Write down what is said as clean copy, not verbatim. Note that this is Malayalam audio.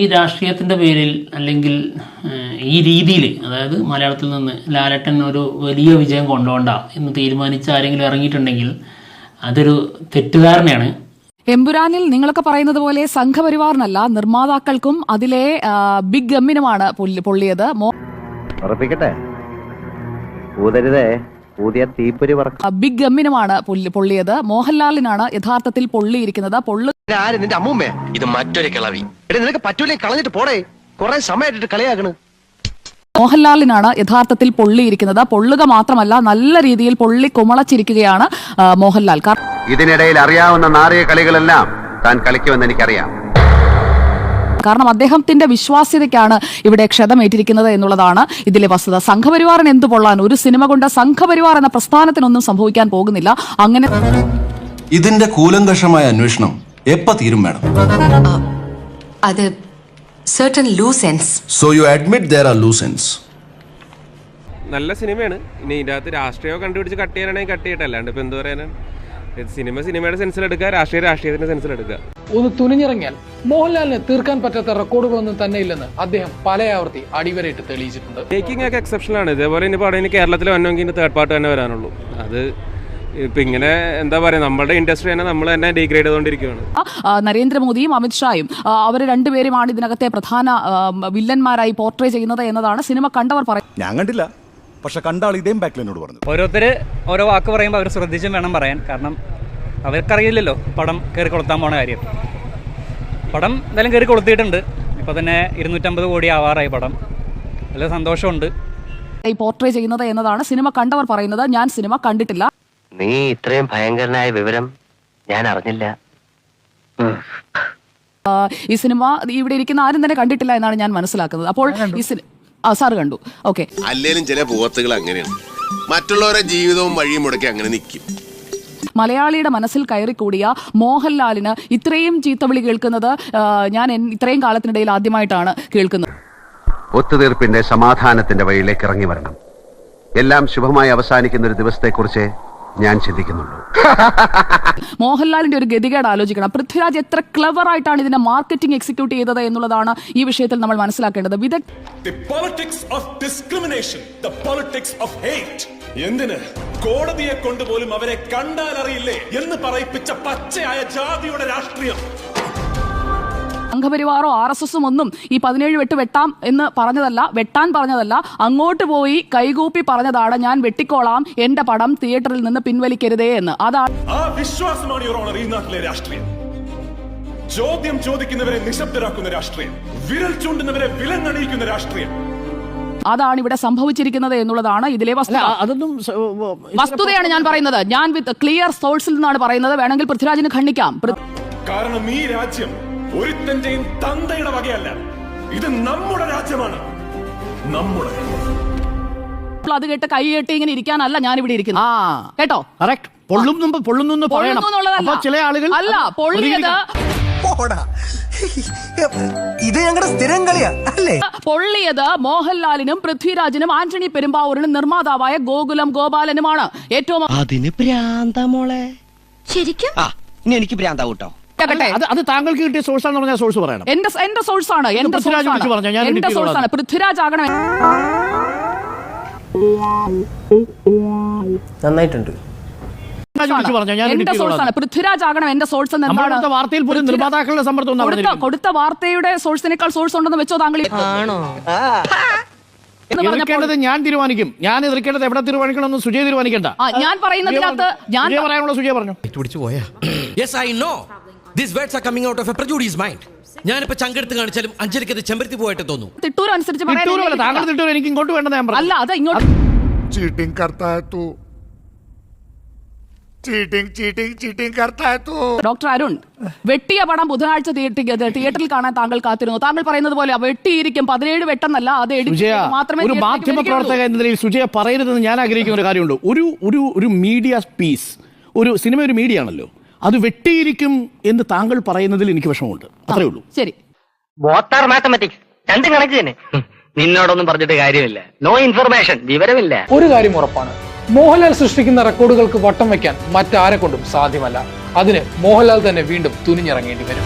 ഈ രാഷ്ട്രീയത്തിൻ്റെ പേരിൽ അല്ലെങ്കിൽ ഈ രീതിയിൽ, അതായത് മലയാളത്തിൽ നിന്ന് ലാലേട്ടൻ ഒരു വലിയ വിജയം കൊണ്ടുപോകണ്ട എന്ന് തീരുമാനിച്ച് ആരെങ്കിലും ഇറങ്ങിയിട്ടുണ്ടെങ്കിൽ അതൊരു തെറ്റിദ്ധാരണയാണ്. എമ്പുരാനിൽ നിങ്ങളൊക്കെ പറയുന്നത് പോലെ സംഘപരിവാറിനല്ല, നിർമ്മാതാക്കൾക്കും അതിലെ ബിഗ് ഗമ്മിനുമാണ് പൊള്ളിയത്. ബിഗ് ഗമ്മിനുമാണ് പൊള്ളിയത്. മോഹൻലാലിനാണ് യഥാർത്ഥത്തിൽ പൊള്ളിയിരിക്കുന്നത്. ഇത് മറ്റൊരു കിളവി. നിനക്ക് പറ്റൂലേ, കളഞ്ഞിട്ട് പോടേ. കുറെ സമയമായിട്ട് കളിയാക്കണ്. മോഹൻലാലിനാണ് യഥാർത്ഥത്തിൽ പൊള്ളിയിരിക്കുന്നത്. പൊള്ളുക മാത്രമല്ല, നല്ല രീതിയിൽ പൊള്ളി കുമളച്ചിരിക്കുകയാണ് മോഹൻലാൽ. ഇതിനിടയിൽ അറിയാവുന്ന നാറിയ കളികളെല്ലാം താൻ കളിക്കുമെന്ന് എനിക്കറിയാം. കാരണം അദ്ദേഹത്തിന്റെ വിശ്വാസ്യതയ്ക്കാണ് ഇവിടെ ക്ഷതമേറ്റിരിക്കുന്നത് എന്നുള്ളതാണ് ഇതിലെ വസ്തുത. സംഘപരിവാറിന് എന്തു പൊള്ളാൻ? ഒരു സിനിമ കൊണ്ട് സംഘപരിവാർ എന്ന പ്രസ്ഥാനത്തിനൊന്നും സംഭവിക്കാൻ പോകുന്നില്ല. അങ്ങനെ ഇതിന്റെ കൂലങ്കഷമായ അന്വേഷണം എപ്പോ തീരും വേണം? അത് certain loose ends. So you admit there are loose ends. നല്ല സിനിമയാണ്. ഇനി ഇതിൻ്റെ അകത്ത് രാഷ്ട്രീയം കണ്ടുപിടിച്ച് കട്ട് ചെയ്യാനാണെങ്കിൽ കട്ട് ചെയ്യട്ടെ, അല്ലാണ്ട് ഇപ്പം എന്ത് പറയാനാണ്? സിനിമയുടെ സെൻസിലെടുക്കുക, രാഷ്ട്രീയത്തിന്റെ സെൻസിലെടുക്കുക. ഒന്ന് തുനിഞ്ഞിറങ്ങിയാൽ മോഹൻലാലിന് തീർക്കാൻ പറ്റാത്ത റെക്കോർഡുകളൊന്നും തന്നെ ഇല്ലെന്ന് അദ്ദേഹം പല ആവർത്തി അടിവരയിട്ട് തെളിയിച്ചിട്ടുണ്ട്. മേക്കിംഗ് ഒക്കെ എക്സെപ്ഷനാണ്. ഇതേപോലെ ഇനി പടം കേരളത്തിൽ വന്നെങ്കിൽ തേർഡ് പാർട്ട് തന്നെ വരാനുള്ളൂ. അത് ഇപ്പം ഇങ്ങനെ എന്താ പറയുക, നമ്മുടെ ഇൻഡസ്ട്രി തന്നെ നമ്മൾ തന്നെ ഡീഗ്രേഡ് ചെയ്തുകൊണ്ടിരിക്കുകയാണ്. നരേന്ദ്രമോദിയും അമിത്ഷായും അവർ രണ്ടുപേരുമാണ് ഇതിനകത്തെ പ്രധാന വില്ലന്മാരായി പോർട്രേ ചെയ്യുന്നത് എന്നതാണ് സിനിമ കണ്ടവർ പറയുന്നത്. ഞാൻ കണ്ടില്ല, പക്ഷെ കണ്ടാൾ ഇതേം ബാക്കിൽ എന്നോട് പറഞ്ഞു. ഓരോരുത്തര് ഓരോ വാക്ക് പറയുമ്പോൾ അവർ ശ്രദ്ധിച്ചും വേണം പറയാൻ. കാരണം അവർക്കറിയില്ലല്ലോ പടം കയറി കൊളുത്താൻ പോണ കാര്യം. പടം എന്തായാലും കയറി കൊളുത്തിയിട്ടുണ്ട്. ഇപ്പോൾ തന്നെ 250 കോടി ആവാറായി പടം. നല്ല സന്തോഷമുണ്ട്. പോർട്രേ ചെയ്യുന്നത് എന്നതാണ് സിനിമ കണ്ടവർ പറയുന്നത്. ഞാൻ സിനിമ കണ്ടിട്ടില്ല. നീ ഇത്രയും ഭയങ്കരനായ വിവരം ഞാൻ അറിഞ്ഞില്ല. ഈ സിനിമ ഇവിടെ ഇരിക്കുന്ന ആരും തന്നെ കണ്ടിട്ടില്ല എന്നാണ് ഞാൻ മനസ്സിലാക്കുന്നത്. അപ്പോൾ ഈ സാറ് കണ്ടു. ഓക്കെ, അല്ലേലും ചില പോത്തുകൾ അങ്ങനെയാണ്, മറ്റുള്ളവരുടെ ജീവിതവും വഴിയും മുടക്കി അങ്ങനെ നിൽക്കും. മലയാളിയുടെ മനസ്സിൽ കയറിക്കൂടിയ മോഹൻലാലിന് ഇത്രയും ചീത്തവിളി കേൾക്കുന്നത് ഞാൻ ഇത്രയും കാലത്തിനിടയിൽ ആദ്യമായിട്ടാണ് കേൾക്കുന്നത്. ഒത്തുതീർപ്പിന്റെ സമാധാനത്തിന്റെ വഴിയിലേക്ക് ഇറങ്ങി വരണം. എല്ലാം ശുഭമായി അവസാനിക്കുന്ന ഒരു ദിവസത്തെക്കുറിച്ച് ഞാൻ ചിന്തിക്കുന്നുള്ളൂ. മോഹൻലാലിന്റെ ഒരു ഗതികേട് ആലോചിക്കണം. പൃഥ്വിരാജ് എത്ര ക്ലവർ ആയിട്ടാണ് ഇതിന്റെ മാർക്കറ്റിംഗ് എക്സിക്യൂട്ട് ചെയ്തത് എന്നുള്ളതാണ് ഈ വിഷയത്തിൽ നമ്മൾ മനസ്സിലാക്കേണ്ടത്. എന്തിന് കോടതിയെ കൊണ്ടുപോലും അവരെ കണ്ടാൽ അറിയില്ലേ എന്ന് പറയിപ്പിച്ച പച്ചയായ ജാതിയുടെ രാഷ്ട്രീയം. സംഘപരിവാറോ RSSും ഒന്നും ഈ 17 വെട്ട് വെട്ടാം എന്ന് വെട്ടാൻ പറഞ്ഞതല്ല, അങ്ങോട്ട് പോയി കൈകൂപ്പി പറഞ്ഞതാണ് ഞാൻ വെട്ടിക്കോളാം, എന്റെ പടം തിയേറ്ററിൽ നിന്ന് പിൻവലിക്കരുതേ എന്ന്. അതാണ് ആ വിശ്വാസമാണ് യുവർ ഓണർ ഈ നാട്ടിലെ രാഷ്ട്രീയം. ചോദ്യം ചോദിക്കുന്നവരെ നിശബ്ദരാക്കുന്ന രാഷ്ട്രീയം, വിരൽ ചൂണ്ടുന്നവരെ വിലങ്ങണിയിക്കുന്ന രാഷ്ട്രീയം. അതാണ് ഇവിടെ സംഭവിച്ചിരിക്കുന്നത് എന്നുള്ളതാണ് ഇതിലെ വസ്തുതയാണ് ഞാൻ പറയുന്നത്. ഞാൻ വിത്ത് ക്ലിയർ സോഴ്സിൽ നിന്നാണ് പറയുന്നത്. വേണമെങ്കിൽ പൃഥ്വിരാജിന് ഖണ്ഡിക്കാം. കാരണം ഈ രാജ്യം ഒരുത്തന്റെയും തന്തയുടെ വകയല്ല. ഇത് നമ്മുടെ രാജ്യമാണ്, നമ്മുടെ. അത് കേട്ട് കൈ കെട്ടി ഇങ്ങനെ ഇരിക്കാനല്ല ഞാൻ ഇവിടെ ഇരിക്കുന്നത്. കേട്ടോ, ചില ആളുകൾ അല്ല പൊള്ളിയത്. ഇത് ഞങ്ങളുടെ സ്ഥിരം കളിയാ അല്ലേ? പൊള്ളിയത് മോഹൻലാലിനും പൃഥ്വിരാജിനും ആന്റണി പെരുമ്പാവൂരിനും നിർമ്മാതാവായ ഗോകുലം ഗോപാലനുമാണ്. ഏറ്റവും അതിന് പ്രാന്തമോളെ. ശരിക്കും ഇനി എനിക്ക് പ്രാന്താവൂട്ടോ. അത് താങ്കൾക്ക് കിട്ടിയ സോഴ്സ് ആണെന്ന് പറഞ്ഞാൽ സോഴ്സ് പറയണം. എന്റെ സോഴ്സാണ്. എന്റെ സോഴ്സാണ്. പൃഥ്വിരാജ് ആകണം. നന്നായിട്ടുണ്ട്. പൃഥ്വിരാജ് ആകണം എന്റെ സോഴ്സ് എന്ന് വാർത്തയിൽ പോലും നിർമ്മാതാക്കളുടെ സമ്മർദ്ദം കൊടുത്ത വാർത്തയുടെ സോഴ്സിനേക്കാൾ സോഴ്സ് ഉണ്ടെന്ന് വെച്ചോ താങ്കൾ? ഞാൻ തീരുമാനിക്കും. ഞാൻ എതിർക്കേണ്ടത് എവിടെ തീരുമാനിക്കണമെന്ന് സുജയ തീരുമാനിക്കണ്ട. ഞാൻ പറയുന്നതിനകത്ത് ഞാൻ പറയാനുള്ള സുജയ പറഞ്ഞു. ഞാനിപ്പോ ചങ്കെടുത്ത് കാണിച്ചാലും അഞ്ജലിക്കത് ചെമ്പരത്തി പോയിട്ട് തോന്നും. തിട്ടൂർ അനുസരിച്ച് താങ്കൾ തിട്ടൂർ എനിക്ക് ഇങ്ങോട്ട് വേണ്ടത് ഞാൻ പറഞ്ഞു. അല്ല, അത് ഇങ്ങോട്ട് ഡോക്ടർ അരുൺ, വെട്ടിയ പടം ബുധനാഴ്ച തിയേറ്ററിൽ കാണാൻ താങ്കൾ കാത്തിരുന്നു. താങ്കൾ പറയുന്നത് പോലെ വെട്ടിയിരിക്കും. 17 വെട്ടെന്നല്ല, അത് മാത്രമേ. ഒരു മാധ്യമ പ്രവർത്തക എന്ന നിലയിൽ സുജയ പറയരുതെന്ന് ഞാൻ ആഗ്രഹിക്കുന്ന ഒരു കാര്യമുണ്ട്. ഒരു മീഡിയ പീസ്, ഒരു സിനിമ ഒരു മീഡിയ ആണല്ലോ, അത് വെട്ടിയിരിക്കും എന്ന് താങ്കൾ പറയുന്നതിൽ എനിക്ക് വിഷമമുണ്ട്. അത്രേ ഉള്ളൂ. ശരി, മാത്തമാറ്റിക്സ് രണ്ടും കണക്ക് തന്നെ. നിന്നോടൊന്നും പറഞ്ഞിട്ട് കാര്യമില്ല. നോ ഇൻഫർമേഷൻ, വിവരമില്ല. ഒരു കാര്യം ഉറപ്പാണ്, മോഹൻലാൽ സൃഷ്ടിക്കുന്ന റെക്കോർഡുകൾക്ക് വട്ടം വയ്ക്കാൻ മറ്റാരെ കൊണ്ടും സാധ്യമല്ല. അതിന് മോഹൻലാൽ തന്നെ വീണ്ടും തുനിഞ്ഞിറങ്ങേണ്ടി വരും.